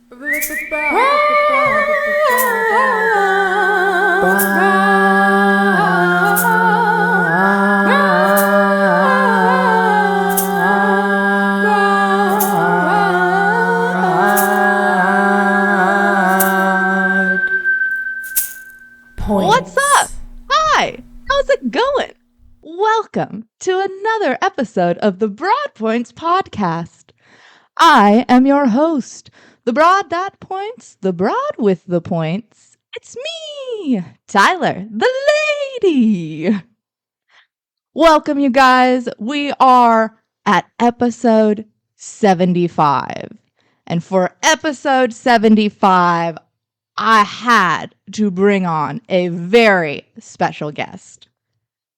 What's up? Hi, how's it going? Welcome to another episode of the Broad Points podcast. I am your host, the broad that points, the broad with the points. It's me, Tyler, the lady. Welcome, you guys. We are at episode 75. And for episode 75, I had to bring on a very special guest.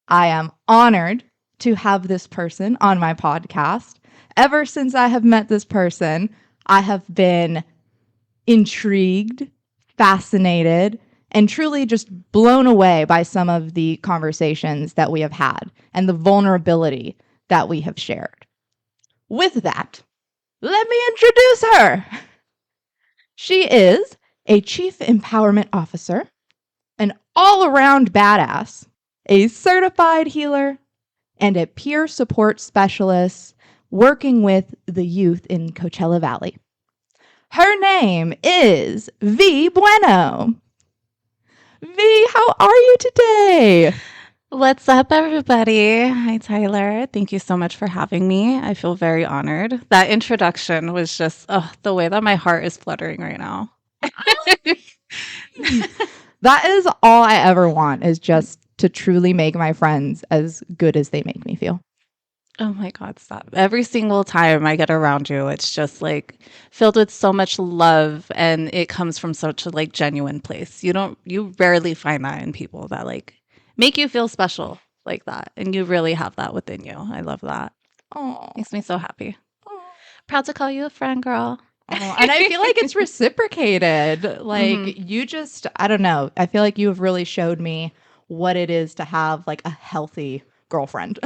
I am honored to have this person on my podcast. Ever since I have met this person, I have been intrigued, fascinated, and truly just blown away by some of the conversations that we have had and the vulnerability that we have shared. With that, let me introduce her. She is a Chief Empowerment Officer, an all-around badass, a certified healer, and a peer support specialist working with the youth in Coachella Valley. Her name is Vee Bueno. Vee, how are you today? What's up, everybody? Hi, Tyler. Thank you so much for having me. I feel very honored. That introduction was just the way that my heart is fluttering right now. That is all I ever want, is just to truly make my friends as good as they make me feel. Oh my God, stop. Every single time I get around you, it's just like filled with so much love, and it comes from such a like genuine place. You rarely find that in people that like make you feel special like that. And you really have that within you. I love that. Oh, Makes me so happy. Proud to call you a friend, girl. and I feel like it's reciprocated. Like you just, I don't know. I feel like you have really showed me what it is to have like a healthy girlfriend.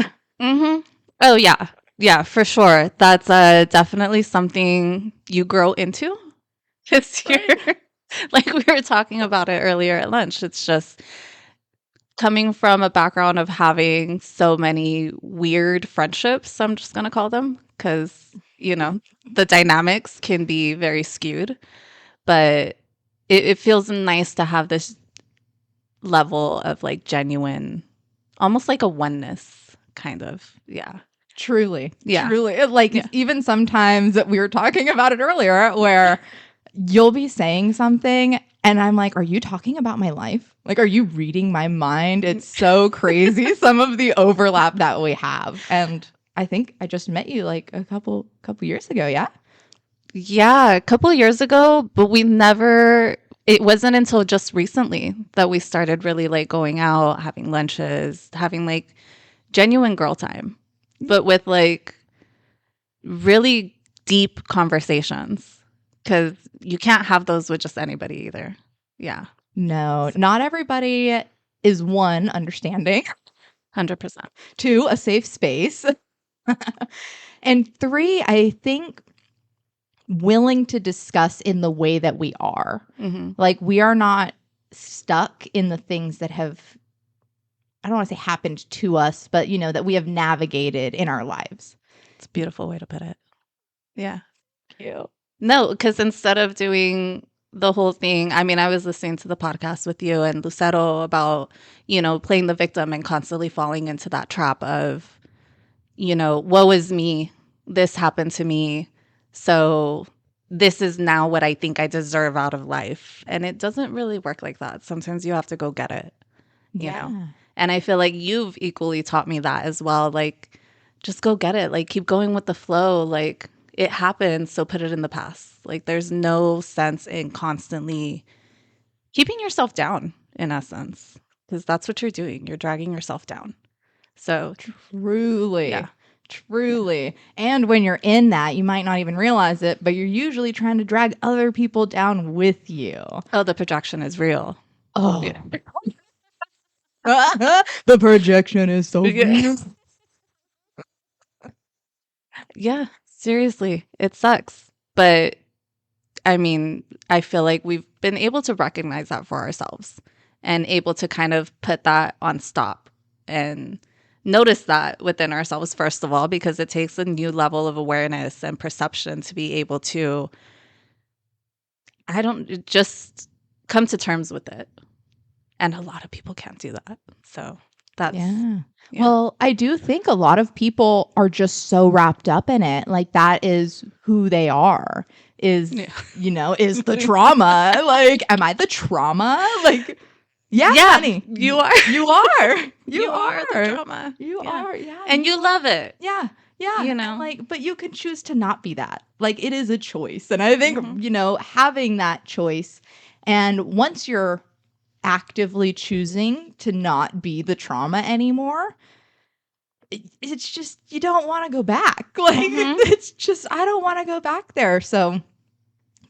Oh yeah. Yeah, for sure. That's definitely something you grow into. Because you're like we were talking about it earlier at lunch. It's just coming from a background of having so many weird friendships, I'm just going to call them, because, you know, the dynamics can be very skewed. But it feels nice to have this level of like genuine, almost like a oneness kind of. Yeah. Truly. Yeah. Truly. Like even sometimes we were talking about it earlier where you'll be saying something and I'm like, are you talking about my life? Like, are you reading my mind? It's so crazy, some of the overlap that we have. And I think I just met you like a couple years ago, yeah? Yeah, a couple of years ago, but it wasn't until just recently that we started really like going out, having lunches, having like genuine girl time, but with like really deep conversations, because you can't have those with just anybody either. Yeah. No, not everybody is one, understanding. 100%. 2, a safe space. And 3, I think willing to discuss in the way that we are. Like we are not stuck in the things that have, I don't want to say happened to us, but you know, that we have navigated in our lives. It's a beautiful way to put it. Yeah. Cute. No, because instead of doing the whole thing, I mean, I was listening to the podcast with you and Lucero about, you know, playing the victim and constantly falling into that trap of, you know, woe is me, this happened to me, so this is now what I think I deserve out of life. And it doesn't really work like that. Sometimes you have to go get it, you know? And I feel like you've equally taught me that as well. Like, just go get it. Like, keep going with the flow. Like, it happened, so put it in the past. Like, there's no sense in constantly keeping yourself down, in essence, because that's what you're doing. You're dragging yourself down. So Truly. Yeah. Truly. And when you're in that, you might not even realize it, but you're usually trying to drag other people down with you. Oh, the projection is real. Oh. Yeah. The projection is so real. Yeah, seriously, it sucks. But I mean, I feel like we've been able to recognize that for ourselves and able to kind of put that on stop and notice that within ourselves, first of all, because it takes a new level of awareness and perception to be able to, just come to terms with it. And a lot of people can't do that. So that's, Yeah. yeah. Well, I do think a lot of people are just so wrapped up in it. Like that is who they are. Is Yeah. is the trauma. Like, am I the trauma? Like, yeah, Yeah, honey. you are. You are. You are the drama. You Yeah. are. Yeah. And you love it. Yeah. Yeah. You know? And like, but you can choose to not be that. Like, it is a choice. And I think, having that choice, and once you're actively choosing to not be the trauma anymore, it's just, you don't want to go back. Like, it's just, I don't want to go back there. So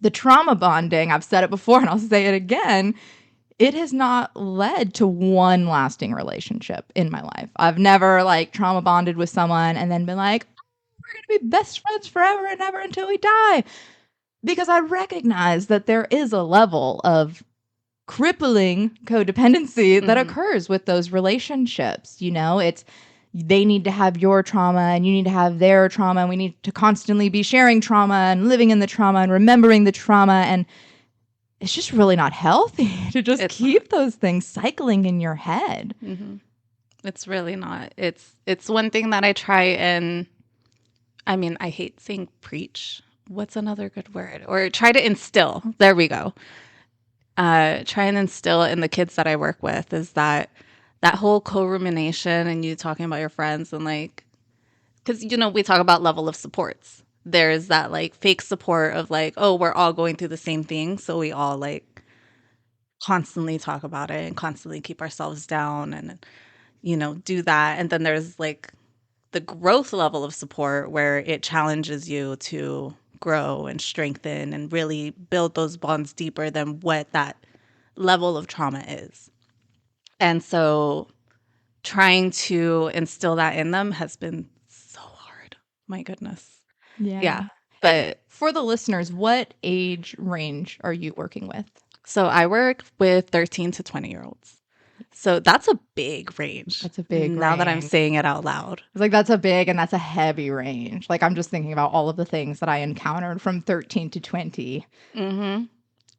the trauma bonding, I've said it before and I'll say it again, it has not led to one lasting relationship in my life. I've never like trauma bonded with someone and then been like, oh, we're going to be best friends forever and ever until we die. Because I recognize that there is a level of crippling codependency that occurs with those relationships. It's, they need to have your trauma and you need to have their trauma, and we need to constantly be sharing trauma and living in the trauma and remembering the trauma. And it's just really not healthy to just keep those things cycling in your head. It's really not. It's one thing that I try and, I mean, I hate saying preach. What's another good word? Or try to instill. There we go. Try and instill in the kids that I work with is that whole co-rumination and you talking about your friends and like, because, we talk about level of supports. There's that like fake support of like, oh, we're all going through the same thing. So we all like constantly talk about it and constantly keep ourselves down and, do that. And then there's like the growth level of support where it challenges you to grow and strengthen and really build those bonds deeper than what that level of trauma is. And so trying to instill that in them has been so hard. My goodness. Yeah. But for the listeners, what age range are you working with? So I work with 13 to 20-year-olds. So that's a big range. That's a big now range. that I'm saying it out loud. It's like, that's a big and that's a heavy range. Like, I'm just thinking about all of the things that I encountered from 13 to 20.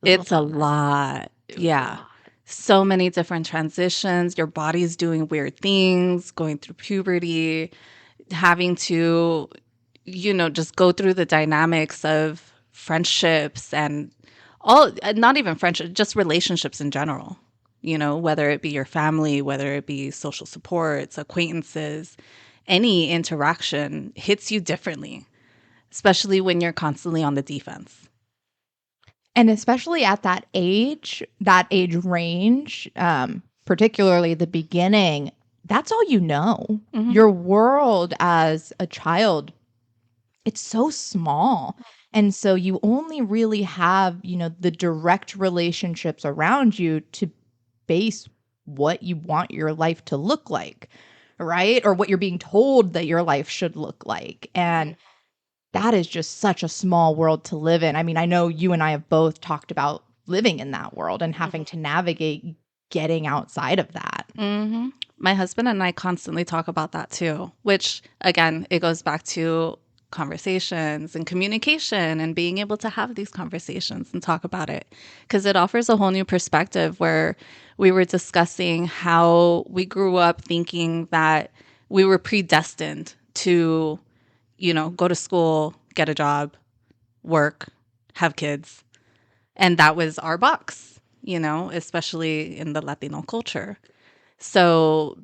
It's a lot. Yeah. So many different transitions. Your body's doing weird things, going through puberty, having to, just go through the dynamics of friendships and not even friendships, just relationships in general. Whether it be your family, whether it be social supports, acquaintances, any interaction hits you differently, especially when you're constantly on the defense. And especially at that age range, particularly the beginning, that's all you know. Your world as a child, it's so small. And so you only really have, the direct relationships around you to base what you want your life to look like, right? Or what you're being told that your life should look like. And that is just such a small world to live in. I mean, I know you and I have both talked about living in that world and having to navigate getting outside of that. My husband and I constantly talk about that too, which again, it goes back to conversations and communication and being able to have these conversations and talk about it, because it offers a whole new perspective where we were discussing how we grew up thinking that we were predestined to, go to school, get a job, work, have kids. And that was our box, especially in the Latino culture. So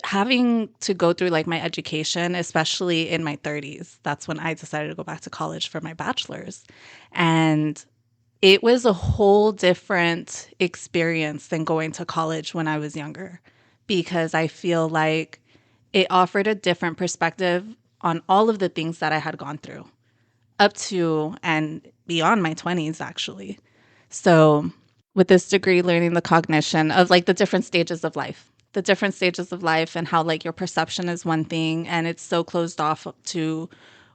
having to go through like my education, especially in my 30s, that's when I decided to go back to college for my bachelor's. And it was a whole different experience than going to college when I was younger, because I feel like it offered a different perspective on all of the things that I had gone through up to and beyond my 20s, actually. So with this degree, learning the cognition of like the different stages of life and how like your perception is one thing and it's so closed off to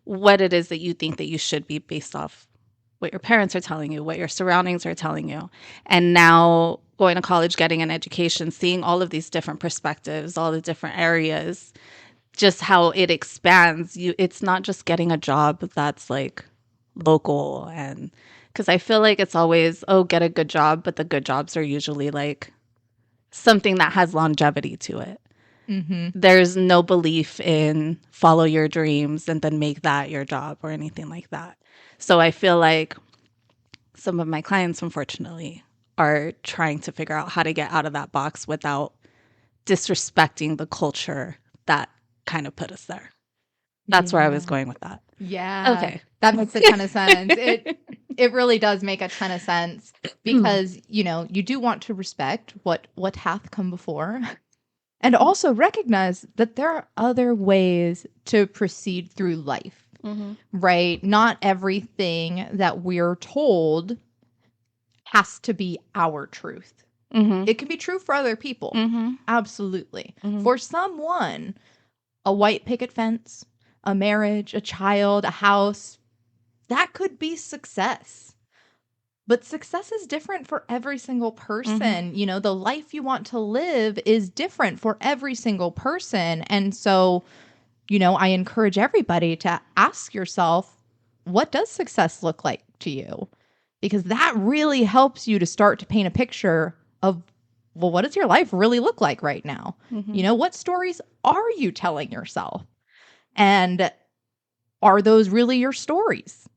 what it is that you think that you should be based off what your parents are telling you, what your surroundings are telling you. And now going to college, getting an education, seeing all of these different perspectives, all the different areas, just how it expands you. It's not just getting a job that's like local. And because I feel like it's always, oh, get a good job, but the good jobs are usually like something that has longevity to it. Mm-hmm. There's no belief in follow your dreams and then make that your job or anything like that. So I feel like some of my clients, unfortunately, are trying to figure out how to get out of that box without disrespecting the culture that kind of put us there. That's where I was going with that. Yeah. Okay. That makes a ton of sense. It really does make a ton of sense because, you know, you do want to respect what hath come before and also recognize that there are other ways to proceed through life, right? Not everything that we're told has to be our truth. It can be true for other people. Absolutely. For someone, a white picket fence, a marriage, a child, a house, that could be success. But success is different for every single person. You know, the life you want to live is different for every single person. And so, you know, I encourage everybody to ask yourself, what does success look like to you? Because that really helps you to start to paint a picture of, well, what does your life really look like right now? You know, what stories are you telling yourself? And are those really your stories?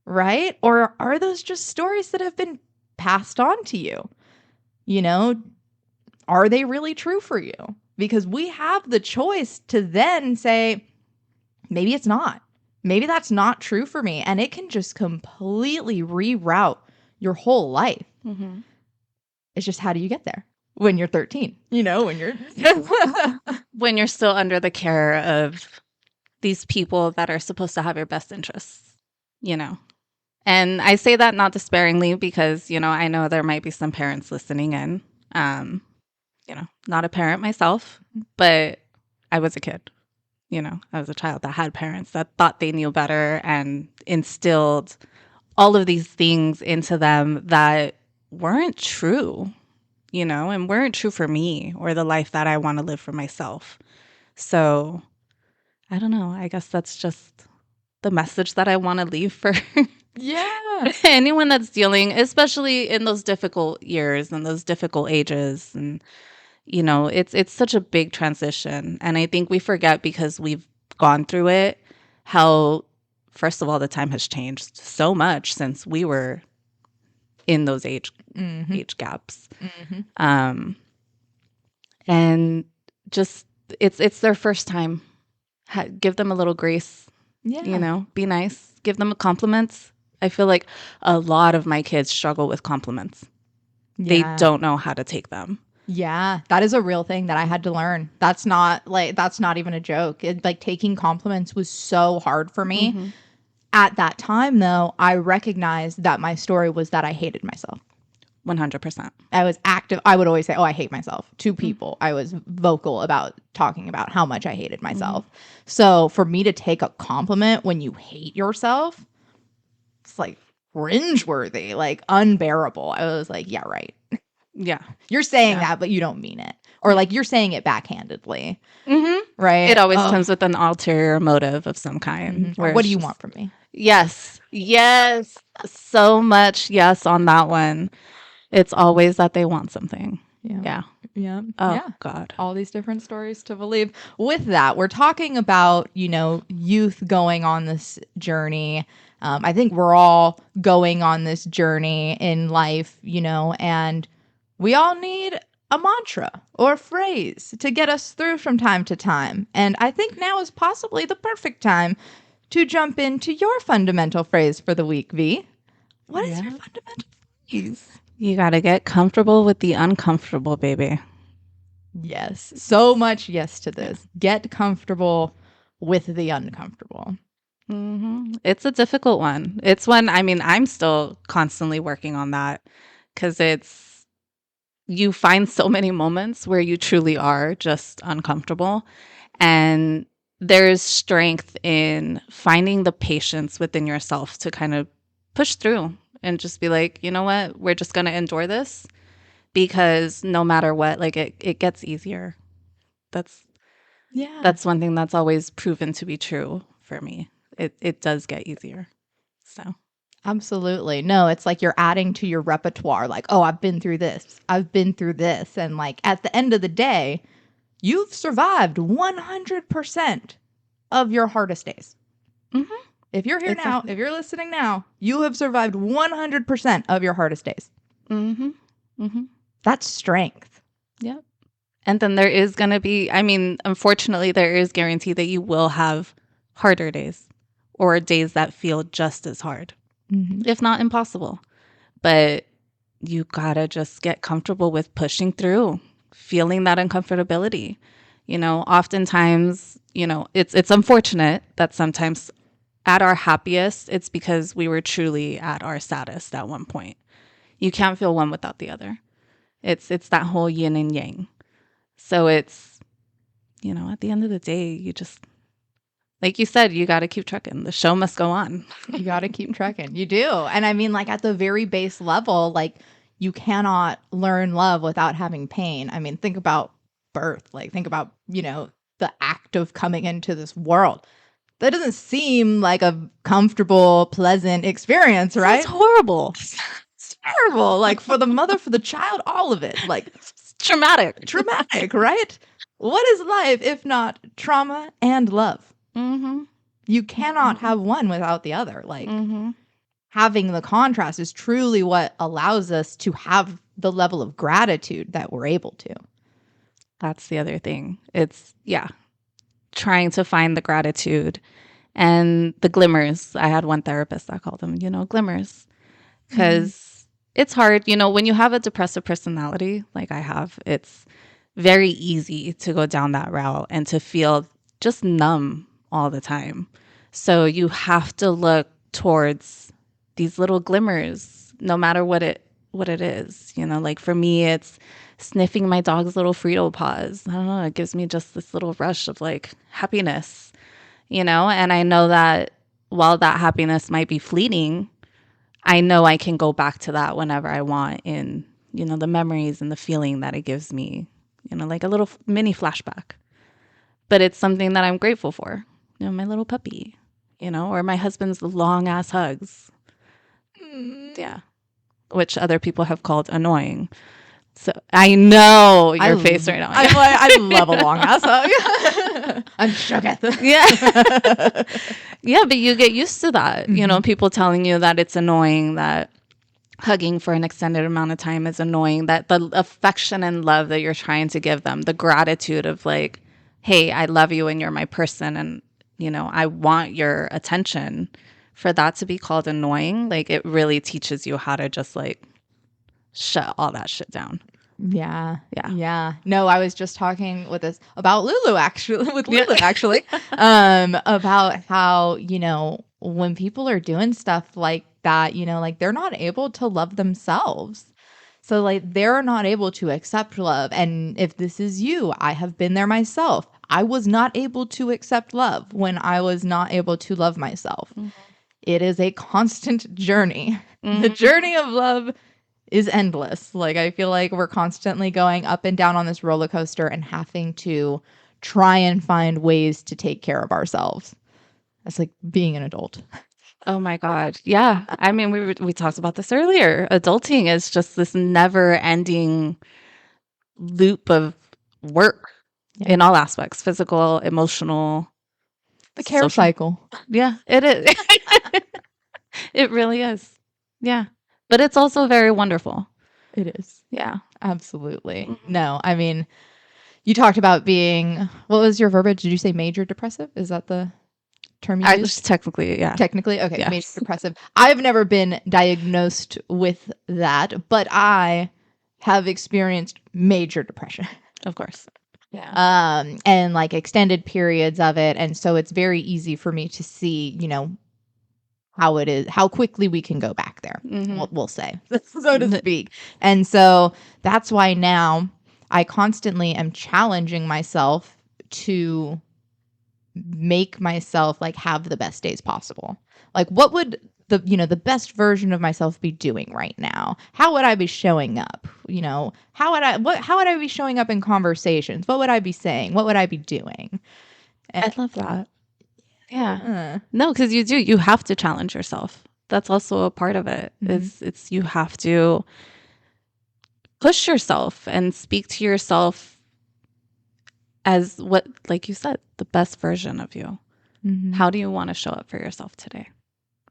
Right? Or are those just stories that have been passed on to you? You know, are they really true for you? Because we have the choice to then say, maybe it's not. Maybe that's not true for me. And it can just completely reroute your whole life. It's just, how do you get there when you're 13? You know, when you're when you're still under the care of these people that are supposed to have your best interests, you know. And I say that not despairingly because, you know, I know there might be some parents listening in. You know, not a parent myself, but I was a kid. You know, I was a child that had parents that thought they knew better and instilled all of these things into them that weren't true, you know, and weren't true for me or the life that I want to live for myself. So I don't know. I guess that's just the message that I want to leave for anyone that's dealing, especially in those difficult years and those difficult ages. And, you know, it's such a big transition. And I think we forget because we've gone through it, how, first of all, the time has changed so much since we were in those age gaps. And just, it's their first time. Give them a little grace. You know, be nice. Give them compliments. I feel like a lot of my kids struggle with compliments. They don't know how to take them. Yeah, that is a real thing that I had to learn. That's not even a joke. Like, taking compliments was so hard for me. At that time, though, I recognized that my story was that I hated myself. 100%. I was active. I would always say, oh, I hate myself to people. I was vocal about talking about how much I hated myself. So for me to take a compliment when you hate yourself, it's like cringeworthy, like unbearable. I was like, yeah, right. Yeah. You're saying that, but you don't mean it. Or like you're saying it backhandedly. Right? It always comes with an ulterior motive of some kind. What do you want from me? Yes. Yes. So much yes on that one. It's always that they want something. Yeah. Oh, God. All these different stories to believe. With that, we're talking about, you know, youth going on this journey. I think we're all going on this journey in life, you know, and we all need a mantra or a phrase to get us through from time to time. And I think now is possibly the perfect time to jump into your fundamental phrase for the week, Vee. What is your fundamental phrase? You got to get comfortable with the uncomfortable, baby. Yes. So much yes to this. Get comfortable with the uncomfortable. It's a difficult one. It's one, I mean, I'm still constantly working on that because you find so many moments where you truly are just uncomfortable. And there's strength in finding the patience within yourself to kind of push through and just be like, you know what, we're just going to endure this, because no matter what, like it gets easier. That's one thing that's always proven to be true for me. It does get easier. So Absolutely. No, it's like you're adding to your repertoire. Like, oh, I've been through this. I've been through this. And like at the end of the day, you've survived 100% of your hardest days. mm-hmm. If you're here now, if you're listening now, you have survived 100% of your hardest days. Mm-hmm. Mm-hmm. That's strength. Yep. And then there is going to be, I mean, unfortunately, there is guarantee that you will have harder days or days that feel just as hard, if not impossible. But you got to just get comfortable with pushing through, feeling that uncomfortability. You know, oftentimes, you know, it's unfortunate that sometimes at our happiest, it's because we were truly at our saddest at one point. You can't feel one without the other. It's that whole yin and yang. So it's, you know, at the end of the day, you just, like you said, you got to keep trucking. The show must go on. You got to keep trucking. You do. And I mean, like at the very base level, like you cannot learn love without having pain. I mean, think about birth. Like think about, you know, the act of coming into this world. That doesn't seem like a comfortable, pleasant experience, right? It's horrible. It's terrible. Like for the mother, for the child, all of it. Like traumatic, right? What is life if not trauma and love? Mm-hmm. You cannot have one without the other. Like having the contrast is truly what allows us to have the level of gratitude that we're able to. That's the other thing. It's, trying to find the gratitude and the glimmers. I had one therapist that called them, you know, glimmers. Because it's hard, you know, when you have a depressive personality like I have, it's very easy to go down that route and to feel just numb all the time. So you have to look towards these little glimmers, no matter what it is. You know, like for me, it's sniffing my dog's little Frito paws. I don't know, it gives me just this little rush of like happiness, you know? And I know that while that happiness might be fleeting, I know I can go back to that whenever I want in, you know, the memories and the feeling that it gives me, you know, like a little mini flashback. But it's something that I'm grateful for, you know, my little puppy, you know, or my husband's long ass hugs. Yeah. Which other people have called annoying. So I know your face right now. I love a long ass hug. I'm shook at them. Yeah. Yeah, but you get used to that. You know, people telling you that it's annoying, that hugging for an extended amount of time is annoying, that the affection and love that you're trying to give them, the gratitude of like, hey, I love you and you're my person and, you know, I want your attention, for that to be called annoying, like it really teaches you how to just like shut all that shit down. Yeah. No, I was just talking about Lulu actually, about how, you know, when people are doing stuff like that, you know, like they're not able to love themselves. So like they're not able to accept love. And if this is you, I have been there myself. I was not able to accept love when I was not able to love myself. It is a constant journey. The journey of love is endless. Like I feel like we're constantly going up and down on this roller coaster and having to try and find ways to take care of ourselves. That's like being an adult. Oh my God. Yeah. I mean, we talked about this earlier. Adulting is just this never ending loop of work in all aspects, physical, emotional. The care cycle. Yeah, it is. It really is. Yeah. But it's also very wonderful. It is. Yeah. Absolutely. No, I mean, you talked about being, what was your verbiage? Did you say major depressive? Is that the term you used? Just technically, yeah. Technically? Okay. Yes. Major depressive. I've never been diagnosed with that, but I have experienced major depression. Of course. Yeah. And like extended periods of it. And so it's very easy for me to see, you know, how it is, how quickly we can go back there, we'll say, so to speak. And so that's why now I constantly am challenging myself to make myself like have the best days possible. Like what would the best version of myself be doing right now? How would I be showing up? How would I be showing up in conversations? What would I be saying? What would I be doing? I love that. Yeah. Uh, No, because you have to challenge yourself. That's also a part of it. It's you have to push yourself and speak to yourself as what, like you said, the best version of you. How do you want to show up for yourself today?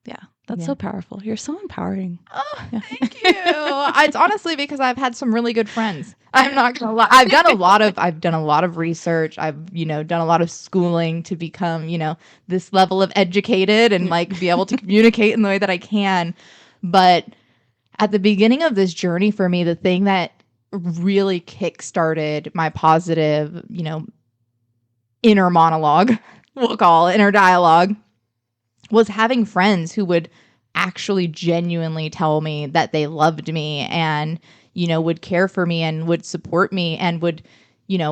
Yeah, that's so powerful. You're so empowering. Oh, thank you. It's honestly because I've had some really good friends. I'm not gonna lie. I've done a lot of research. I've done a lot of schooling to become this level of educated and like be able to communicate in the way that I can. But at the beginning of this journey for me, the thing that really kickstarted my positive, inner monologue, we'll call it, inner dialogue, was having friends who would actually genuinely tell me that they loved me and, would care for me and would support me and would,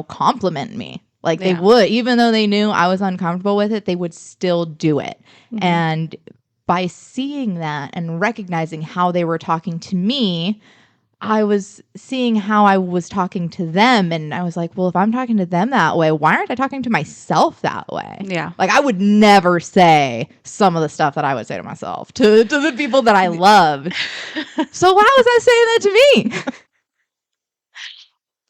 compliment me. Like they would, even though they knew I was uncomfortable with it, they would still do it. And by seeing that and recognizing how they were talking to me, I was seeing how I was talking to them. And I was like, well, if I'm talking to them that way, why aren't I talking to myself that way? Yeah. Like I would never say some of the stuff that I would say to myself, to the people that I loved. So why was I saying that to me?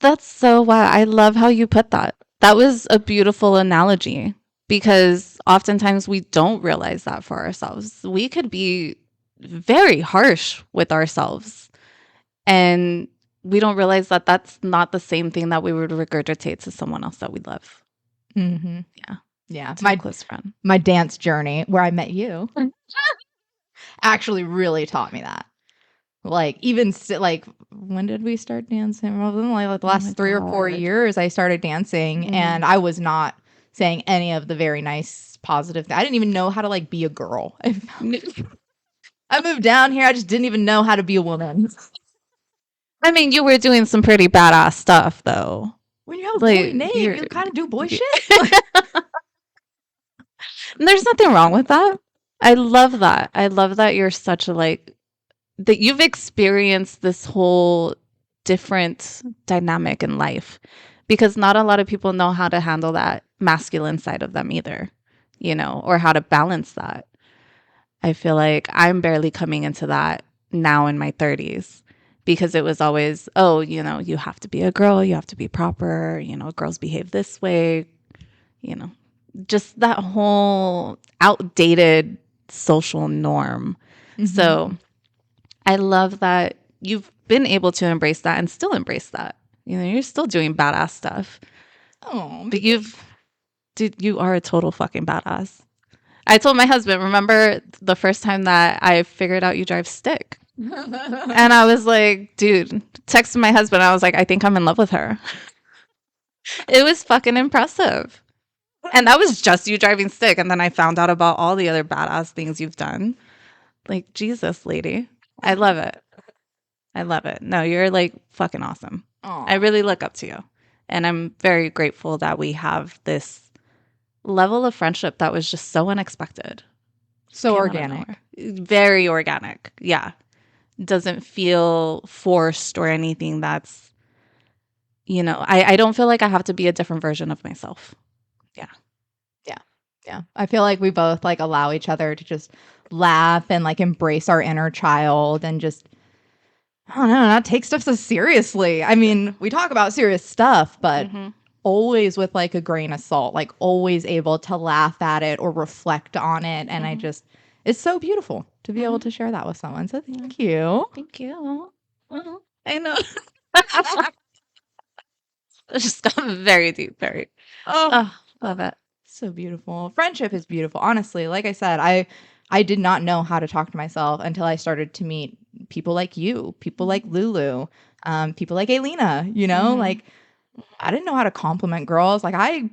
That's so wow. I love how you put that. That was a beautiful analogy because oftentimes we don't realize that for ourselves. We could be very harsh with ourselves. And we don't realize that that's not the same thing that we would regurgitate to someone else that we love. Yeah. To my close friend. My dance journey where I met you actually really taught me that. Like even like when did we start dancing? Well, like the last 3 or 4 years I started dancing and I was not saying any of the very nice positive things. I didn't even know how to like be a girl. I moved down here. I just didn't even know how to be a woman. I mean, you were doing some pretty badass stuff, though. When you have a boy name, you kind of do boy shit. There's nothing wrong with that. I love that. I love that you're such a that you've experienced this whole different dynamic in life because not a lot of people know how to handle that masculine side of them either, or how to balance that. I feel like I'm barely coming into that now in my 30s. Because it was always, you have to be a girl, you have to be proper, girls behave this way, just that whole outdated social norm. So I love that you've been able to embrace that and still embrace that. You're still doing badass stuff. Oh, but you are a total fucking badass. I told my husband, remember the first time that I figured out you drive stick? And I was like, dude, texted my husband. I was like, I think I'm in love with her. It was fucking impressive. And that was just you driving stick. And then I found out about all the other badass things you've done. Like, Jesus, lady. I love it. I love it. No, you're like fucking awesome. Aww. I really look up to you. And I'm very grateful that we have this level of friendship that was just so unexpected. So organic. Very organic. Yeah. Doesn't feel forced or anything that's, I don't feel like I have to be a different version of myself. Yeah. I feel like we both like allow each other to just laugh and like embrace our inner child and just, I don't know, not take stuff so seriously. I mean, we talk about serious stuff, but always with like a grain of salt, like always able to laugh at it or reflect on it. And it's so beautiful to be able to share that with someone. So thank you. Thank you. I know. It's just gone very deep, very. Oh, love it. So beautiful. Friendship is beautiful. Honestly, like I said, I did not know how to talk to myself until I started to meet people like you, people like Lulu, people like Aelina, like I didn't know how to compliment girls. Like I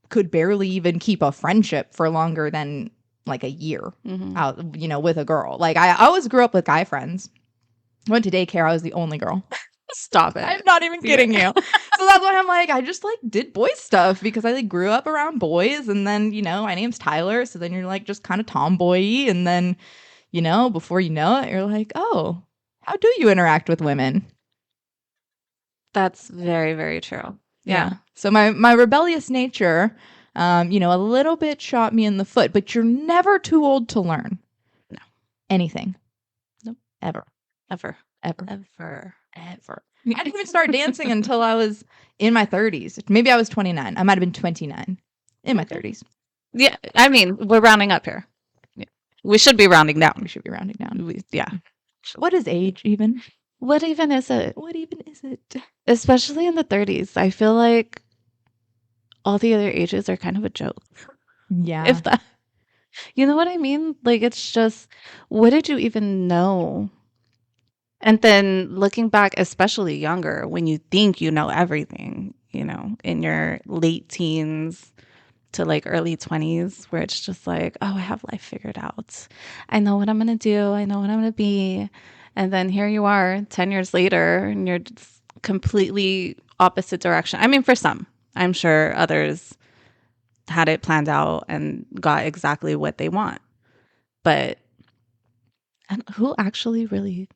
could barely even keep a friendship for longer than like a year out, with a girl. Like I always grew up with guy friends. Went to daycare. I was the only girl. Stop it. I'm not even kidding you. So that's why I'm like, I just like did boy stuff because I like grew up around boys. And then, my name's Tyler. So then you're like just kind of tomboy-y. And then, before you know it, you're like, oh, how do you interact with women? That's very, very true. Yeah. So my rebellious nature, a little bit shot me in the foot, but you're never too old to learn. No. Anything. Nope. Ever. Ever. Ever. Ever. Ever. I didn't even start dancing until I was in my 30s. Maybe I was 29. I might have been 29 in my 30s. Yeah. I mean, we're rounding up here. Yeah. We should be rounding down. We should be rounding down. Yeah. What is age even? What even is it? What even is it? Especially in the 30s. I feel like all the other ages are kind of a joke. Yeah. If that, you know what I mean? Like, it's just, what did you even know? And then looking back, especially younger, when you think you know everything, in your late teens to like early 20s, where it's just like, oh, I have life figured out. I know what I'm going to do. I know what I'm going to be. And then here you are 10 years later, and you're just completely opposite direction. I mean, for some, I'm sure others had it planned out and got exactly what they want. But who actually really...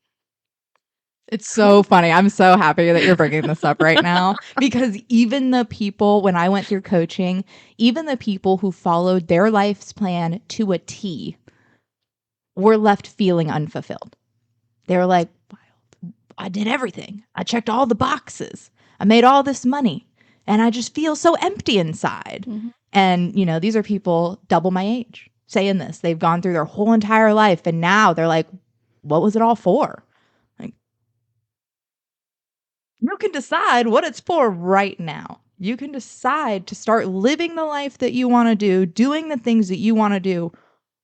It's so funny. I'm so happy that you're bringing this up right now, because even the people, when I went through coaching, even the people who followed their life's plan to a T were left feeling unfulfilled. They were like, I did everything. I checked all the boxes. I made all this money, and I just feel so empty inside. Mm-hmm. And, these are people double my age saying this. They've gone through their whole entire life, and now they're like, what was it all for? You can decide what it's for right now. You can decide to start living the life that you want to do, doing the things that you want to do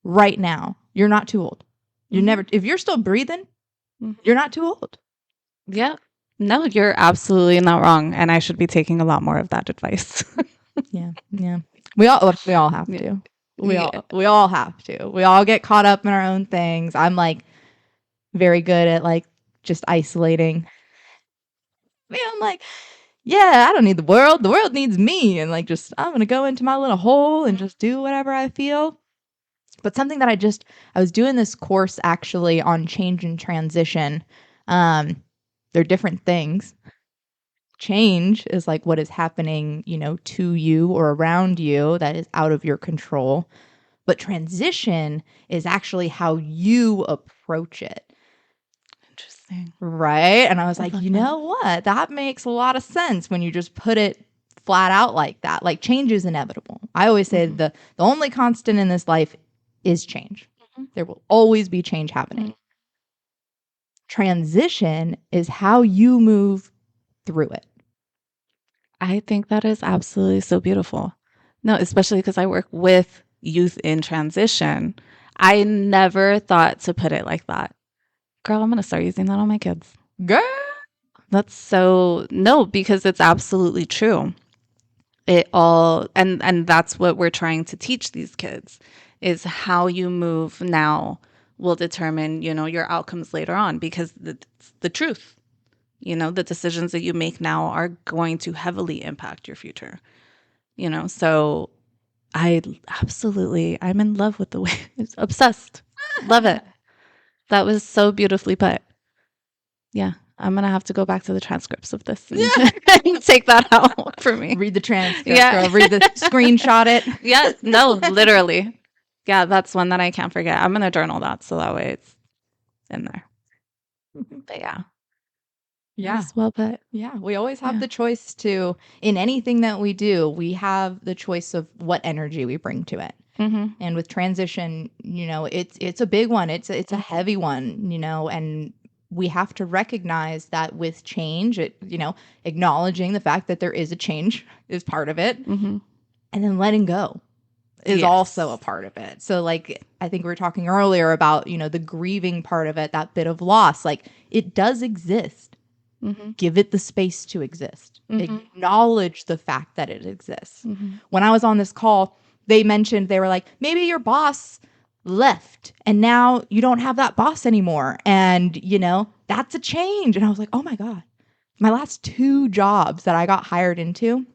right now. You're not too old. You're never, if you're still breathing, you're not too old. Yeah. No, you're absolutely not wrong. And I should be taking a lot more of that advice. Yeah. We all have to. We all have to. We all get caught up in our own things. I'm like very good at like just isolating. I'm like, yeah, I don't need the world. The world needs me. And like, I'm going to go into my little hole and just do whatever I feel. But something that I was doing this course actually on change and transition. They're different things. Change is like what is happening, to you or around you that is out of your control. But transition is actually how you approach it. Interesting. Right? And I was like, you know what? That makes a lot of sense when you just put it flat out like that. Like, change is inevitable. I always say the only constant in this life is change. There will always be change happening. Transition is how you move through it. I think that is absolutely so beautiful. No, especially because I work with youth in transition. I never thought to put it like that. Girl, I'm going to start using that on my kids. Girl. That's so... No, because it's absolutely true. It all... And that's what we're trying to teach these kids, is how you move now will determine, your outcomes later on, because it's the truth. The decisions that you make now are going to heavily impact your future. So I'm in love with the way... Obsessed. Love it. That was so beautifully put. Yeah, I'm going to have to go back to the transcripts of this and take that out for me. Read the transcript, girl. Read the screenshot it. Yeah, no, literally. Yeah, that's one that I can't forget. I'm going to journal that so that way it's in there. But yeah. Yeah. Well put. Yeah. We always have the choice to, in anything that we do, we have the choice of what energy we bring to it. And with transition, it's a big one. It's a heavy one, and we have to recognize that with change, acknowledging the fact that there is a change is part of it. And then letting go is also a part of it. So like, I think we were talking earlier about, the grieving part of it, that bit of loss, like it does exist. Give it the space to exist. Acknowledge the fact that it exists. When I was on this call, they were like, maybe your boss left and now you don't have that boss anymore. And, that's a change. And I was like, oh my God, my last 2 jobs that I got hired into,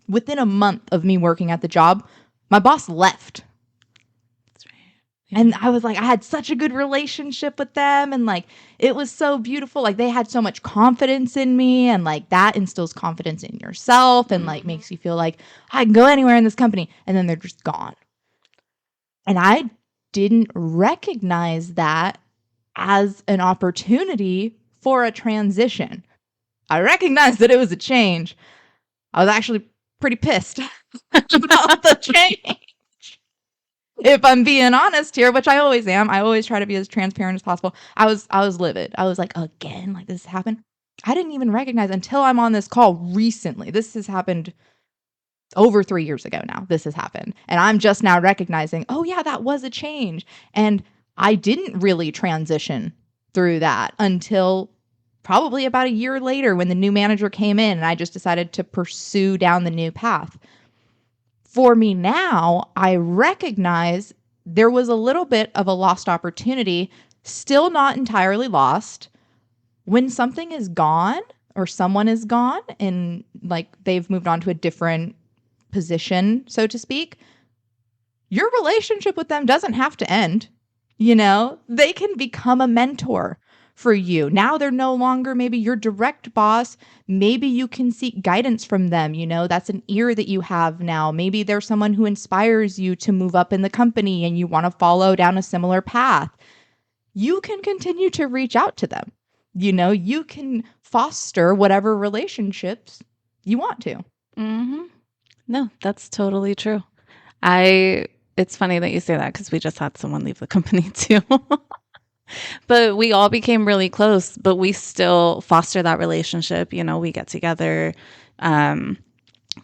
within a month of me working at the job, my boss left. That's right. And I was like, I had such a good relationship with them. And like, it was so beautiful. Like, they had so much confidence in me. And like, that instills confidence in yourself and like makes you feel like I can go anywhere in this company. And then they're just gone. And I didn't recognize that as an opportunity for a transition. I recognized that it was a change. I was actually pretty pissed about the change. If I'm being honest here, which I always am, I always try to be as transparent as possible. I was livid. I was like, again, like this happened. I didn't even recognize until I'm on this call recently. This has happened over 3 years ago now. This has happened. And I'm just now recognizing, oh yeah, that was a change. And I didn't really transition through that until probably about a year later when the new manager came in and I just decided to pursue down the new path. For me now, I recognize there was a little bit of a lost opportunity, still not entirely lost. When something is gone or someone is gone and like they've moved on to a different position, so to speak, your relationship with them doesn't have to end. You know, they can become a mentor for you. Now they're no longer maybe your direct boss. Maybe you can seek guidance from them. You know, that's an ear that you have now. Maybe there's someone who inspires you to move up in the company and you want to follow down a similar path. You can continue to reach out to them. You know, you can foster whatever relationships you want to. Mm-hmm. No, that's totally true. It's funny that you say that because we just had someone leave the company too. But we all became really close, but we still foster that relationship. You know, we get together,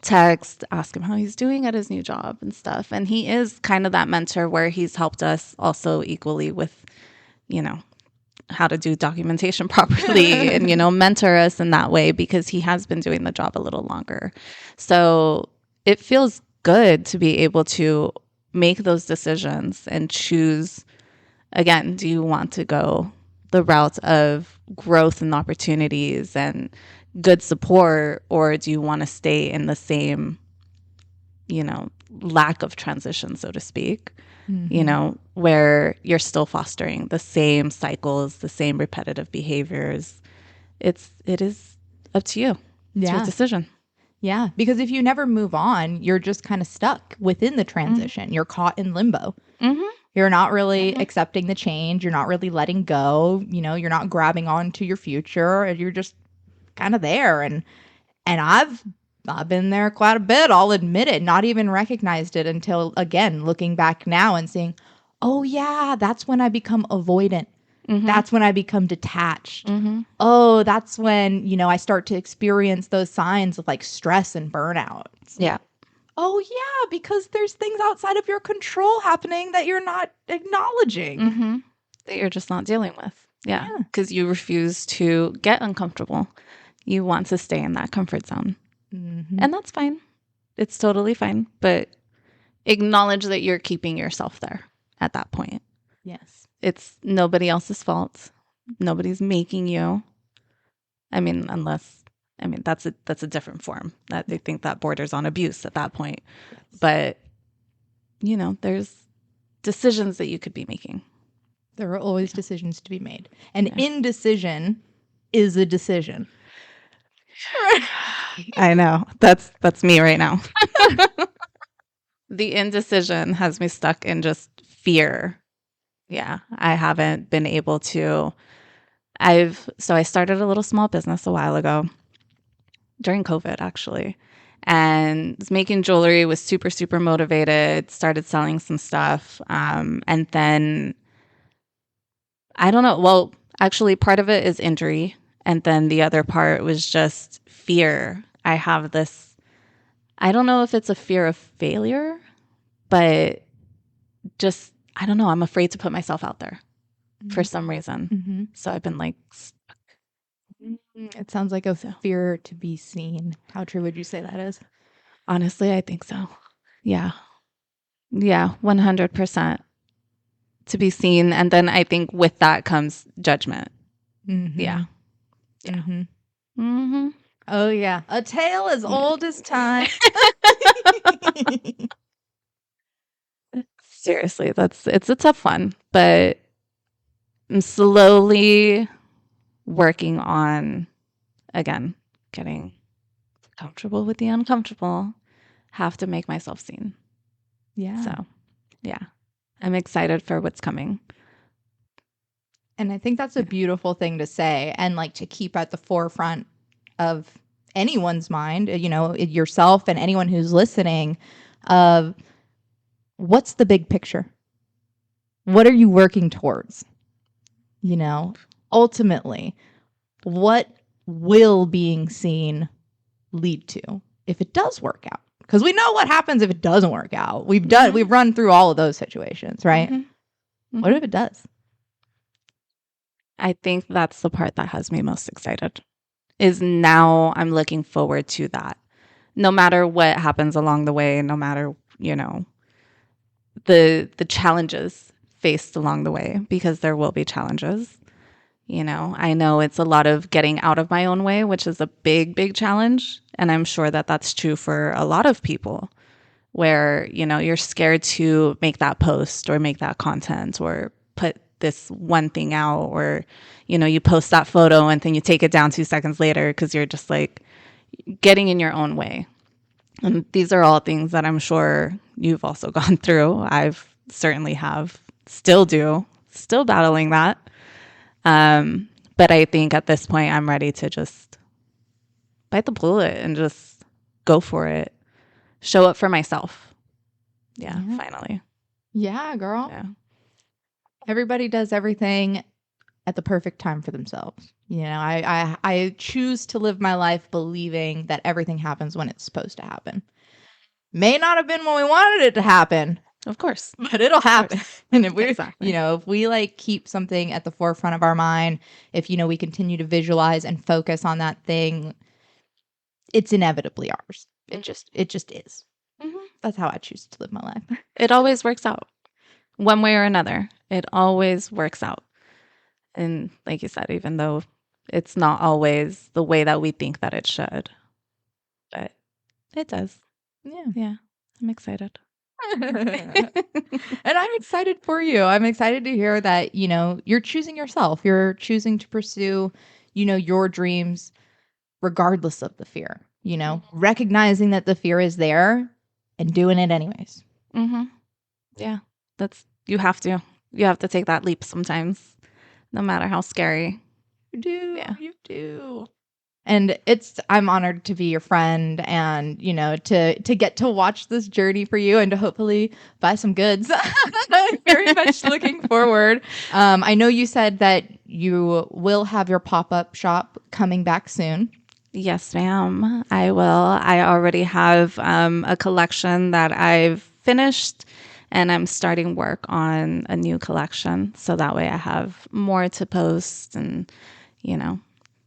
text, ask him how he's doing at his new job and stuff. And he is kind of that mentor where he's helped us also equally with, you know, how to do documentation properly and, you know, mentor us in that way because he has been doing the job a little longer. So it feels good to be able to make those decisions and choose, again, do you want to go the route of growth and opportunities and good support, or do you want to stay in the same, you know, lack of transition, so to speak? You know, where you're still fostering the same cycles, the same repetitive behaviors. It is up to you. It's your decision. Yeah, because if you never move on, you're just kind of stuck within the transition. You're caught in limbo. You're not really accepting the change. You're not really letting go. You know, you're not grabbing on to your future. You're just kind of there. And I've been there quite a bit. I'll admit it. Not even recognized it until, again, looking back now and seeing, oh yeah, that's when I become avoidant. That's when I become detached. Oh, that's when, you know, I start to experience those signs of like stress and burnout. Yeah. Oh yeah, because there's things outside of your control happening that you're not acknowledging. That you're just not dealing with. Yeah. Because you refuse to get uncomfortable. You want to stay in that comfort zone. And that's fine. It's totally fine. But acknowledge that you're keeping yourself there at that point. Yes. It's nobody else's fault. Nobody's making you. I mean, that's a different form. That they think that borders on abuse at that point. Yes. But you know, there's decisions that you could be making. There are always decisions to be made. And indecision is a decision. I know. That's me right now. The indecision has me stuck in just fear. Yeah, I haven't been able to. I started a little small business a while ago during COVID, actually, and was making jewelry, was super, super motivated, started selling some stuff. And then I don't know. Well, actually, part of it is injury. And then the other part was just fear. I have this, I don't know if it's a fear of failure, but just, I don't know. I'm afraid to put myself out there for some reason. So I've been like stuck. It sounds like a fear to be seen. How true would you say that is? Honestly, I think so. Yeah. Yeah, 100% to be seen. And then I think with that comes judgment. Yeah. Yeah. Oh, yeah. A tale as old as time. Seriously, it's a tough one, but I'm slowly working on, again, getting comfortable with the uncomfortable. Have to make myself seen. Yeah. So, yeah, I'm excited for what's coming. And I think that's a beautiful thing to say and like to keep at the forefront of anyone's mind, yourself and anyone who's listening, of what's the big picture? What are you working towards? Ultimately, what will being seen lead to if it does work out? Because we know what happens if it doesn't work out. We've run through all of those situations, right? Mm-hmm. What if it does? I think that's the part that has me most excited, is now I'm looking forward to that. No matter what happens along the way, no matter, the challenges faced along the way, because there will be challenges. I know it's a lot of getting out of my own way, which is a big, big challenge. And I'm sure that that's true for a lot of people, where, you're scared to make that post or make that content or put this one thing out, or, you post that photo and then you take it down 2 seconds later because you're just like getting in your own way. And these are all things that I'm sure you've also gone through. I've certainly have, still do, still battling that. But I think at this point, I'm ready to just bite the bullet and just go for it. Show up for myself. Yeah. Finally. Yeah, girl. Yeah. Everybody does everything at the perfect time for themselves. I choose to live my life believing that everything happens when it's supposed to happen. May not have been when we wanted it to happen. Of course. But it'll happen. And if we, Exactly. if we like keep something at the forefront of our mind, if, we continue to visualize and focus on that thing, it's inevitably ours. It just is. Mm-hmm. That's how I choose to live my life. It always works out one way or another. It always works out. And like you said, even though it's not always the way that we think that it should, but it does. Yeah. Yeah. I'm excited. And I'm excited for you. I'm excited to hear that, you're choosing yourself. You're choosing to pursue, your dreams regardless of the fear, recognizing that the fear is there and doing it anyways. Mm-hmm. Yeah. You have to take that leap sometimes, no matter how scary. You do. Yeah. You do. And I'm honored to be your friend and, to get to watch this journey for you and to hopefully buy some goods. Very much looking forward. I know you said that you will have your pop-up shop coming back soon. Yes, ma'am. I will. I already have a collection that I've finished, and I'm starting work on a new collection. So that way I have more to post and,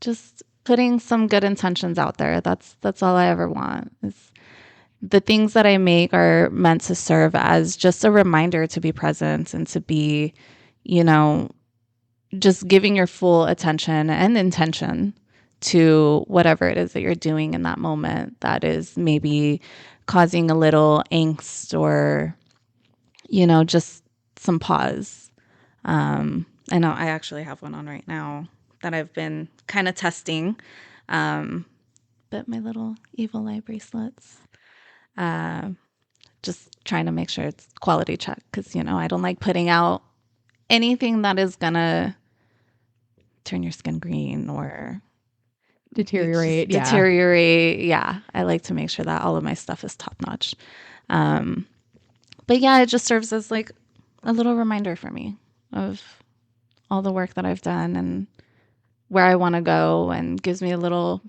just putting some good intentions out there. That's all I ever want. The things that I make are meant to serve as just a reminder to be present and to be, just giving your full attention and intention to whatever it is that you're doing in that moment that is maybe causing a little angst or, just some pause. I know I actually have one on right now that I've been kind of testing. But my little evil eye bracelets, just trying to make sure it's quality check because, I don't like putting out anything that is going to turn your skin green or Deteriorate. Yeah. I like to make sure that all of my stuff is top notch. But yeah, it just serves as like a little reminder for me of all the work that I've done and where I want to go, and gives me a little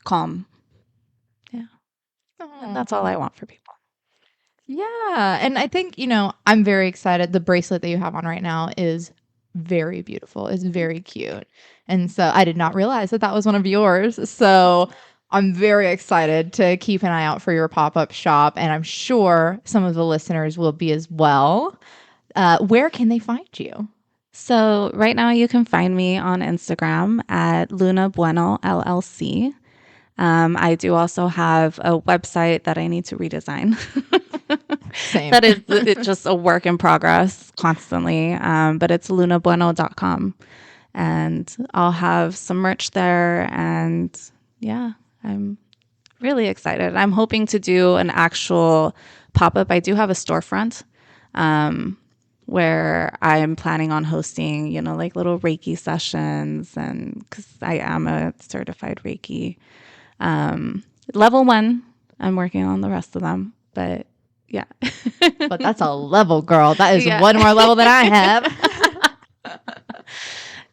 calm. Yeah. And that's all I want for people. Yeah. And I think, I'm very excited. The bracelet that you have on right now is very beautiful. It's very cute. And so I did not realize that was one of yours. So I'm very excited to keep an eye out for your pop-up shop. And I'm sure some of the listeners will be as well. Where can they find you? So right now you can find me on Instagram at Luna Bueno LLC. I do also have a website that I need to redesign. Same. That is, it's just a work in progress constantly. But it's lunabueno.com. And I'll have some merch there. And yeah, I'm really excited. I'm hoping to do an actual pop-up. I do have a storefront where I'm planning on hosting, like little Reiki sessions, and because I am a certified Reiki. Level 1, I'm working on the rest of them, but yeah. But that's a level, girl. That is Yeah. one more level than I have.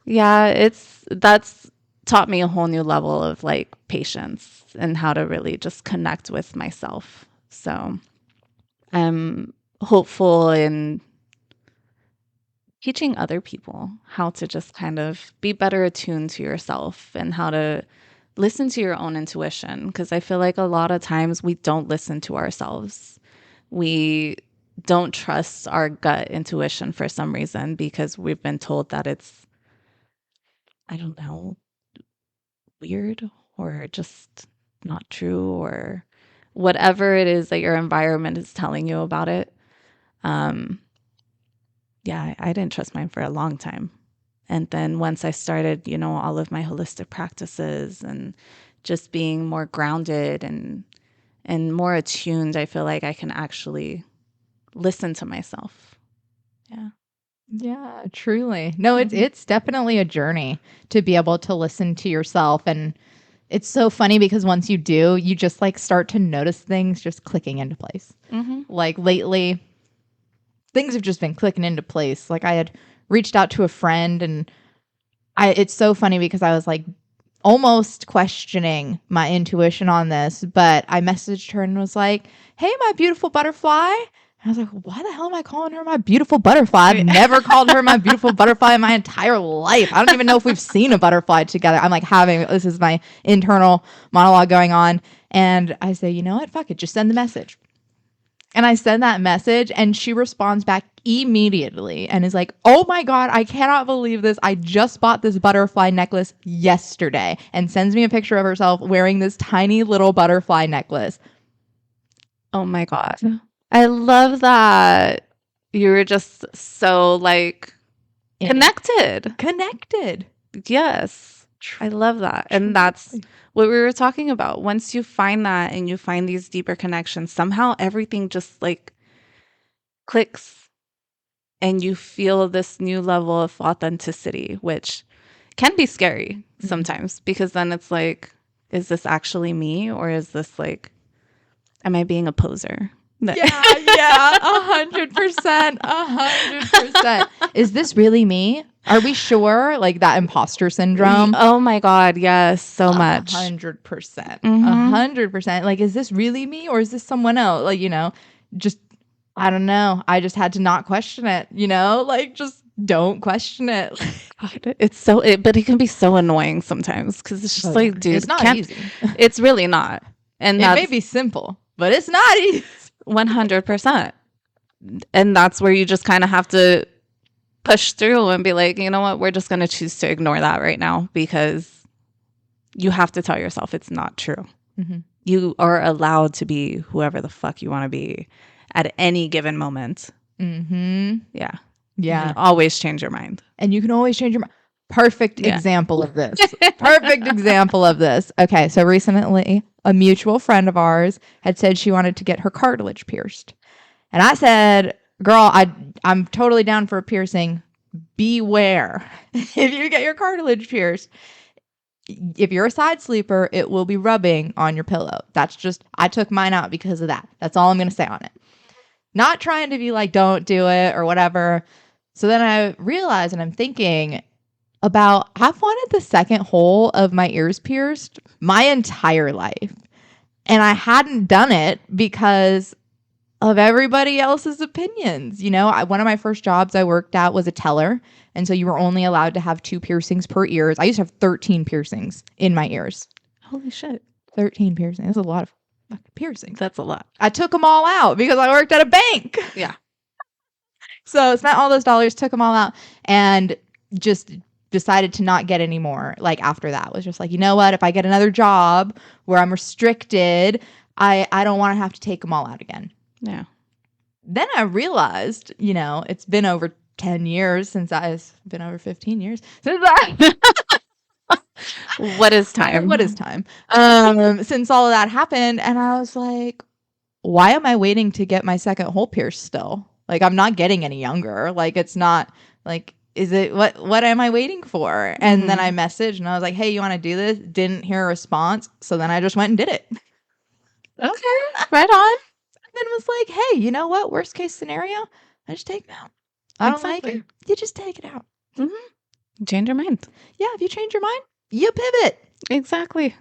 Yeah, that's taught me a whole new level of like patience and how to really just connect with myself. So I'm hopeful in teaching other people how to just kind of be better attuned to yourself and how to listen to your own intuition. Because I feel like a lot of times we don't listen to ourselves. We don't trust our gut intuition for some reason because we've been told that it's, I don't know, weird or just not true or whatever it is that your environment is telling you about it. Yeah, I didn't trust mine for a long time. And then once I started, all of my holistic practices and just being more grounded and more attuned, I feel like I can actually listen to myself. Yeah. Yeah, truly. No, it's definitely a journey to be able to listen to yourself. And it's so funny because once you do, you just like start to notice things just clicking into place. Like lately, things have just been clicking into place. Like I had reached out to a friend, and it's so funny because I was like almost questioning my intuition on this, but I messaged her and was like, "Hey, my beautiful butterfly." And I was like, "Why the hell am I calling her my beautiful butterfly? I've never called her my beautiful butterfly in my entire life. I don't even know if we've seen a butterfly together." I'm like this is my internal monologue going on. And I say, "You know what? Fuck it. Just send the message." And I send that message, and she responds back immediately and is like, "Oh my God, I cannot believe this. I just bought this butterfly necklace yesterday," and sends me a picture of herself wearing this tiny little butterfly necklace. Oh my God. I love that. You were just so like connected. Yes. I love that. And that's what we were talking about. Once you find that and you find these deeper connections, somehow everything just like clicks and you feel this new level of authenticity, which can be scary sometimes because then it's like, is this actually me or is this like, am I being a poser? Yeah, 100%, 100%. Is this really me? Are we sure? Like that imposter syndrome? Oh my God, yes, so much. 100%. 100%. Like, is this really me or is this someone else? Like, just, I don't know. I just had to not question it, like just don't question it. God, but it can be so annoying sometimes because it's just like, dude, it's not easy. It's really not. And it may be simple, but it's not easy. 100%. And that's where you just kind of have to push through and be like, you know what, we're just going to choose to ignore that right now because you have to tell yourself it's not true. You are allowed to be whoever the fuck you want to be at any given moment. Yeah. You can always change your mind. And you can always change your mind. Perfect example of this. Perfect example of this. Okay, so recently a mutual friend of ours had said she wanted to get her cartilage pierced. And I said, "Girl, I'm totally down for a piercing. Beware. If you get your cartilage pierced, if you're a side sleeper, it will be rubbing on your pillow." That's just, I took mine out because of that. That's all I'm going to say on it. Not trying to be like, don't do it or whatever. So then I realized, and I'm thinking about, I've wanted the second hole of my ears pierced my entire life. And I hadn't done it because of everybody else's opinions. One of my first jobs I worked at was a teller. And so you were only allowed to have 2 piercings per ears. I used to have 13 piercings in my ears. Holy shit. 13 piercings. That's a lot of fucking piercings. That's a lot. I took them all out because I worked at a bank. Yeah. So spent all those dollars, took them all out, and just decided to not get any more. Like after that, was just like, you know what? If I get another job where I'm restricted, I don't want to have to take them all out again. Yeah. then I realized, it's been over 10 years since it's been over 15 years since What is time? What is time? Since all of that happened. And I was like, why am I waiting to get my second hole pierced still? Like, I'm not getting any younger. Like, it's not like, what am I waiting for? And then I messaged and I was like, hey, you want to do this? Didn't hear a response. So then I just went and did it. Okay. Right on. And then was like, hey, you know what? Worst case scenario, I just take it out. I don't like it. You just take it out. Change your mind. Yeah, if you change your mind, you pivot. Exactly.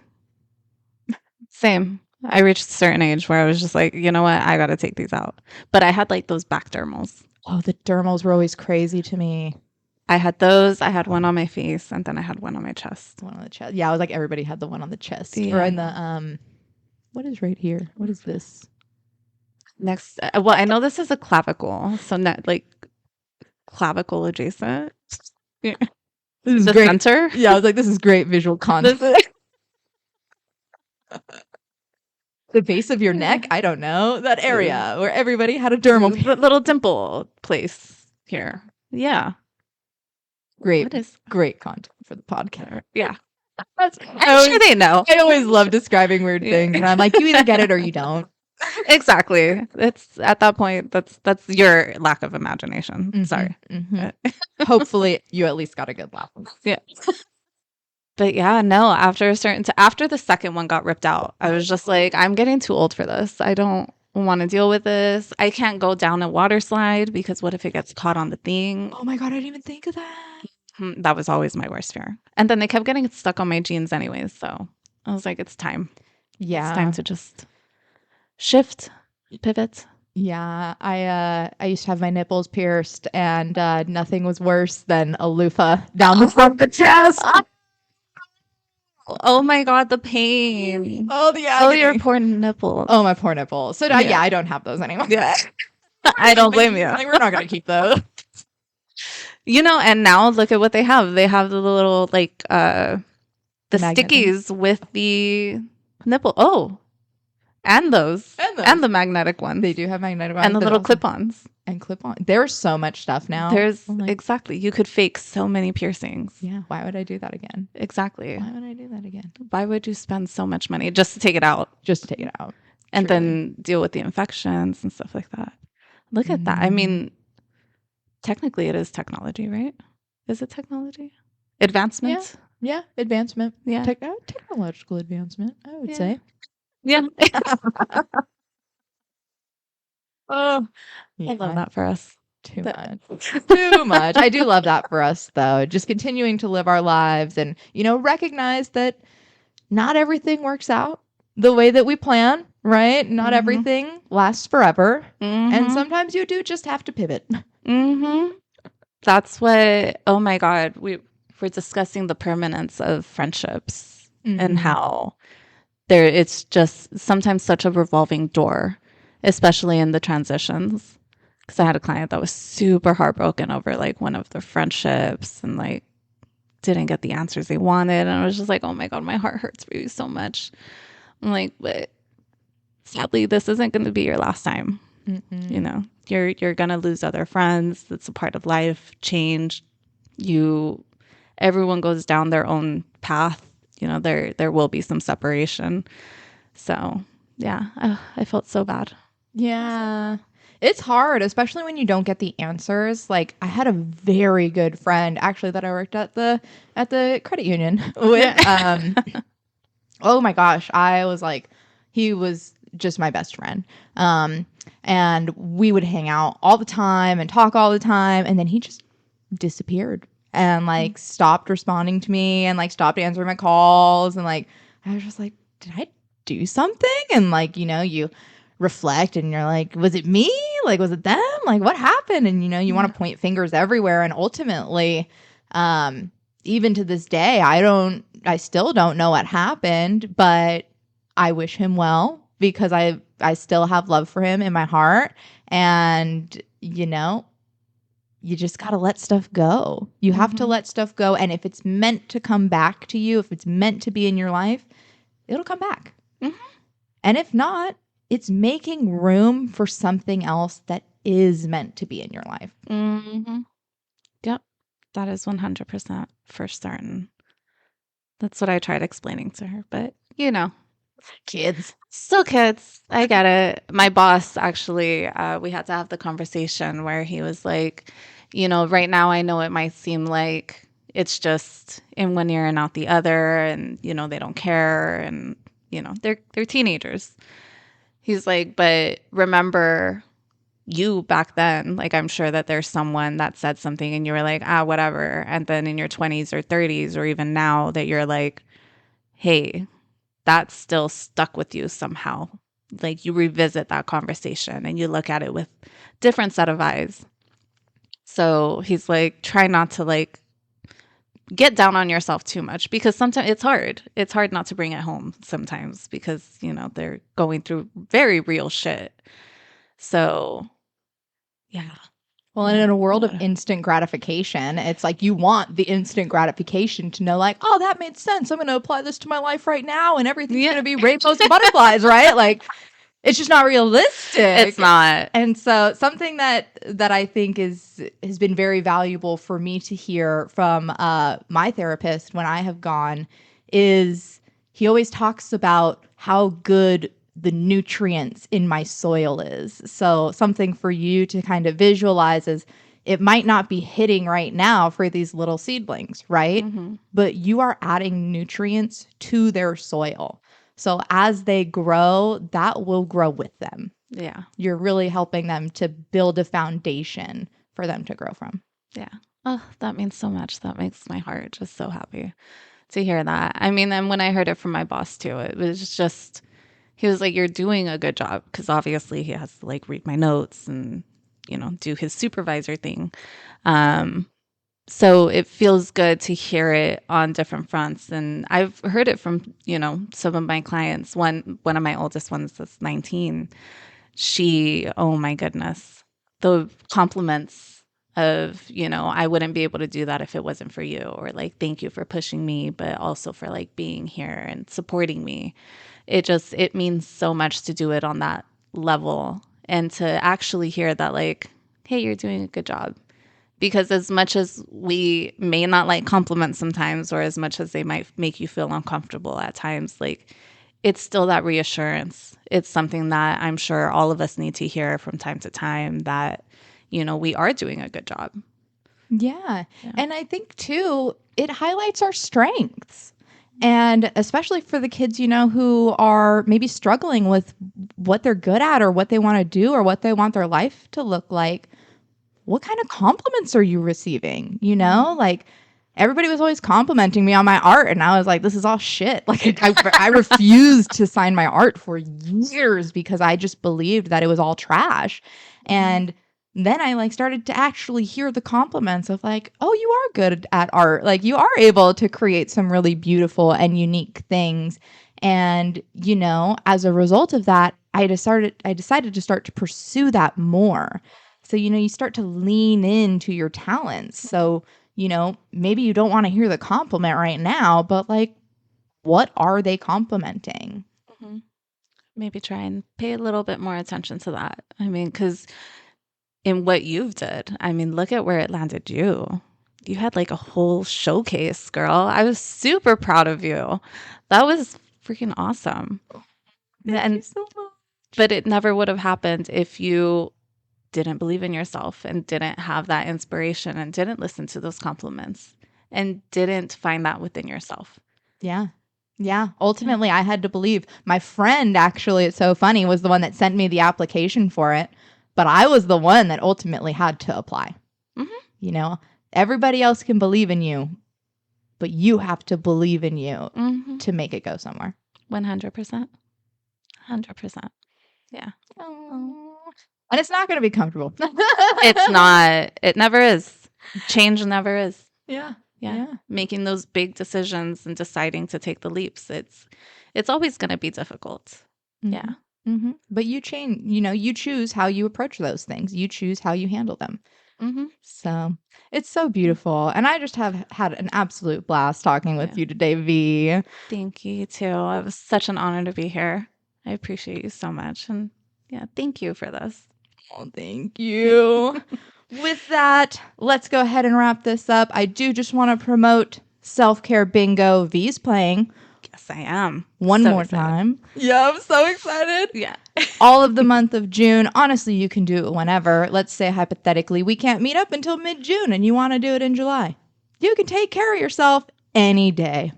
Same. I reached a certain age where I was just like, you know what? I got to take these out. But I had like those back dermals. Oh, the dermals were always crazy to me. I had those. I had one on my face and then I had one on my chest. One on the chest. Yeah, I was like, everybody had the one on the chest. Yeah. Or in the, what is right here? What is this? Next. Well, I know this is a clavicle. So not like clavicle adjacent. Yeah. This is the great. center. Yeah, I was like, this is great visual content. The base of your neck? I don't know. That area where everybody had a dermal. The little dimple place here. Yeah. Great. Great content for the podcast. Yeah. I'm sure they know. I always love describing weird things. And I'm like, you either get it or you don't. Exactly. It's at that point, that's your lack of imagination. Sorry. Hopefully you at least got a good laugh. Yeah. But yeah, no, after the second one got ripped out, I was just like, I'm getting too old for this. I don't want to deal with this. I can't go down a water slide because what if it gets caught on the thing? Oh my God, I didn't even think of that. That was always my worst fear. And then they kept getting stuck on my jeans anyways. So I was like, it's time. Yeah. It's time to just shift, pivot. Yeah. I used to have my nipples pierced and nothing was worse than a loofah down the front of the chest. Oh my God, the pain. Oh, the agony. Oh, your poor nipples. Oh, my poor nipples. So I don't have those anymore. Yeah. I don't blame you. Like, we're not going to keep those. And now look at what they have. They have the little, like, the stickies with the nipple. Oh, and those. And the magnetic ones. They do have magnetic ones. And the little clip-ons. And clip-on. There's so much stuff now. Exactly. You could fake so many piercings. Yeah. Why would I do that again? Exactly. Why would I do that again? Why would you spend so much money just to take it out? And then deal with the infections and stuff like that. Look at that. I mean, technically it is technology, right? Is it technology? Advancement? Yeah. Advancement. Yeah. Technological advancement, I would say. Yeah. Oh, I love that for us. Too much. I do love that for us, though. Just continuing to live our lives and, recognize that not everything works out the way that we plan, right? Not everything lasts forever. And sometimes you do just have to pivot. That's what, oh my God, we're discussing the permanence of friendships and how it's just sometimes such a revolving door, especially in the transitions. Because I had a client that was super heartbroken over like one of their friendships and like didn't get the answers they wanted. And I was just like, oh my God, my heart hurts for you so much. I'm like, but sadly, this isn't going to be your last time. You're going to lose other friends. It's a part of life, change. Everyone goes down their own path. There will be some separation. So yeah, I felt so bad. Yeah. It's hard, especially when you don't get the answers. Like, I had a very good friend actually that I worked at the credit union with. Oh my gosh, I was like, he was just my best friend. And we would hang out all the time and talk all the time, and then he just disappeared and like stopped responding to me and like stopped answering my calls, and like I was just like, did I do something? And like, you reflect and you're like, was it me? Like, was it them? Like, what happened? And you want to point fingers everywhere. And ultimately, even to this day, I still don't know what happened, but I wish him well because I still have love for him in my heart. And, you just got to let stuff go. You have to let stuff go. And if it's meant to come back to you, if it's meant to be in your life, it'll come back. And if not, it's making room for something else that is meant to be in your life. Mm-hmm. Yep. That is 100% for certain. That's what I tried explaining to her, but Kids. still kids. I get it. My boss actually, we had to have the conversation where he was like, right now I know it might seem like it's just in one ear and out the other, and they don't care, and they're teenagers. He's like, but remember you back then, like I'm sure that there's someone that said something and you were like, whatever. And then in your 20s or 30s or even now that you're like, hey, that's still stuck with you somehow. Like you revisit that conversation and you look at it with different set of eyes. So he's like, try not to like get down on yourself too much because sometimes it's hard. It's hard not to bring it home sometimes because, they're going through very real shit. So, yeah. Well, and in a world of instant gratification, it's like you want the instant gratification to know, like, oh, that made sense. I'm going to apply this to my life right now, and everything's going to be rainbows and butterflies, right? Like, it's just not realistic. It's not. And so something that I think has been very valuable for me to hear from my therapist when I have gone is he always talks about how good the nutrients in my soil is. So something for you to kind of visualize is it might not be hitting right now for these little seedlings, right? Mm-hmm. But you are adding nutrients to their soil. So as they grow, that will grow with them. Yeah. You're really helping them to build a foundation for them to grow from. Yeah. Oh, that means so much. That makes my heart just so happy to hear that. I mean, and when I heard it from my boss too, it was just, he was like, you're doing a good job. Because obviously he has to like read my notes and, do his supervisor thing. So it feels good to hear it on different fronts. And I've heard it from, some of my clients. One of my oldest ones that's 19. She, oh my goodness, the compliments of, I wouldn't be able to do that if it wasn't for you, or like, thank you for pushing me, but also for like being here and supporting me. It means so much to do it on that level and to actually hear that like, hey, you're doing a good job. Because as much as we may not like compliments sometimes, or as much as they might make you feel uncomfortable at times, like it's still that reassurance. It's something that I'm sure all of us need to hear from time to time that, we are doing a good job. Yeah. And I think too, it highlights our strengths. And especially for the kids, who are maybe struggling with what they're good at or what they want to do or what they want their life to look like. What kind of compliments are you receiving? Like everybody was always complimenting me on my art. And I was like, this is all shit. Like I refused to sign my art for years because I just believed that it was all trash. And then I like started to actually hear the compliments of like, oh, you are good at art. Like you are able to create some really beautiful and unique things. And, as a result of that, I decided to start to pursue that more. So, you start to lean into your talents. So, maybe you don't want to hear the compliment right now, but like, what are they complimenting? Mm-hmm. Maybe try and pay a little bit more attention to that. I mean, because in what you've did, I mean, look at where it landed you. You had like a whole showcase, girl. I was super proud of you. That was freaking awesome. Thank you so much. But it never would have happened if you didn't believe in yourself and didn't have that inspiration and didn't listen to those compliments and didn't find that within yourself. Yeah. Yeah. Ultimately, I had to believe. My friend, actually, it's so funny, was the one that sent me the application for it. But I was the one that ultimately had to apply. Mm-hmm. Everybody else can believe in you, but you have to believe in you Mm-hmm. to make it go somewhere. 100%. 100%. Yeah. Oh. And it's not going to be comfortable. It's not. It never is. Change never is. Yeah. Making those big decisions and deciding to take the leaps. It's always going to be difficult. Mm-hmm. Yeah. Mm-hmm. But you change, you choose how you approach those things. You choose how you handle them. Mm-hmm. So it's so beautiful. And I just have had an absolute blast talking with you today, Vee. Thank you, too. It was such an honor to be here. I appreciate you so much. And thank you for this. Oh, thank you. With that, let's go ahead and wrap this up. I do just want to promote Self-Care Bingo. Vee's playing. Yes, I am. One So more excited. time. Yeah, I'm so excited. Yeah. All of the month of June. Honestly, you can do it whenever. Let's say hypothetically, we can't meet up until mid-June and you want to do it in July. You can take care of yourself any day.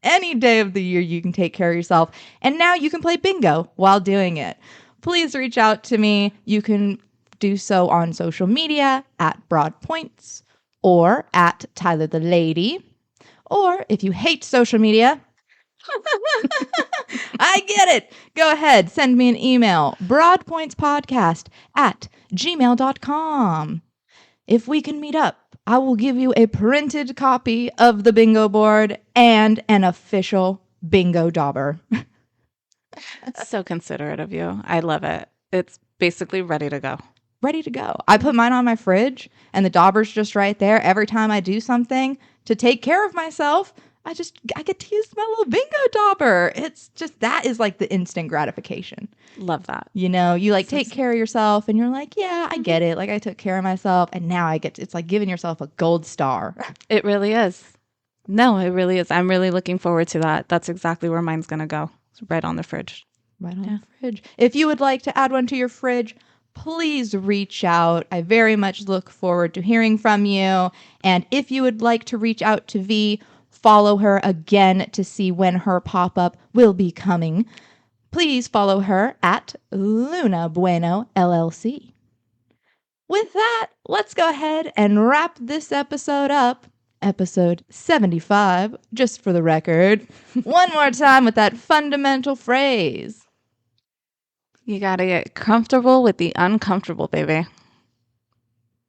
Any day of the year you can take care of yourself. And now you can play bingo while doing it. Please reach out to me. You can do so on social media at Broadpoints or at Tyler the Lady. Or if you hate social media, I get it. Go ahead. Send me an email, broadpointspodcast@gmail.com. If we can meet up, I will give you a printed copy of the bingo board and an official bingo dauber. So considerate of you. I love it. It's basically ready to go. Ready to go. I put mine on my fridge and the dauber's just right there. Every time I do something to take care of myself, I get to use my little bingo dauber. It's just, that is like the instant gratification. Love that. You know, you like take care of yourself and you're like, yeah, I get it. Like I took care of myself and now it's like giving yourself a gold star. It really is. No, it really is. I'm really looking forward to that. That's exactly where mine's going to go. It's right on the fridge. Right on the fridge. If you would like to add one to your fridge, please reach out. I very much look forward to hearing from you. And if you would like to reach out to Vee, follow her again to see when her pop-up will be coming. Please follow her at Luna Bueno LLC. With that, let's go ahead and wrap this episode up. Episode 75, just for the record. One more time with that fundamental phrase. You got to get comfortable with the uncomfortable, baby.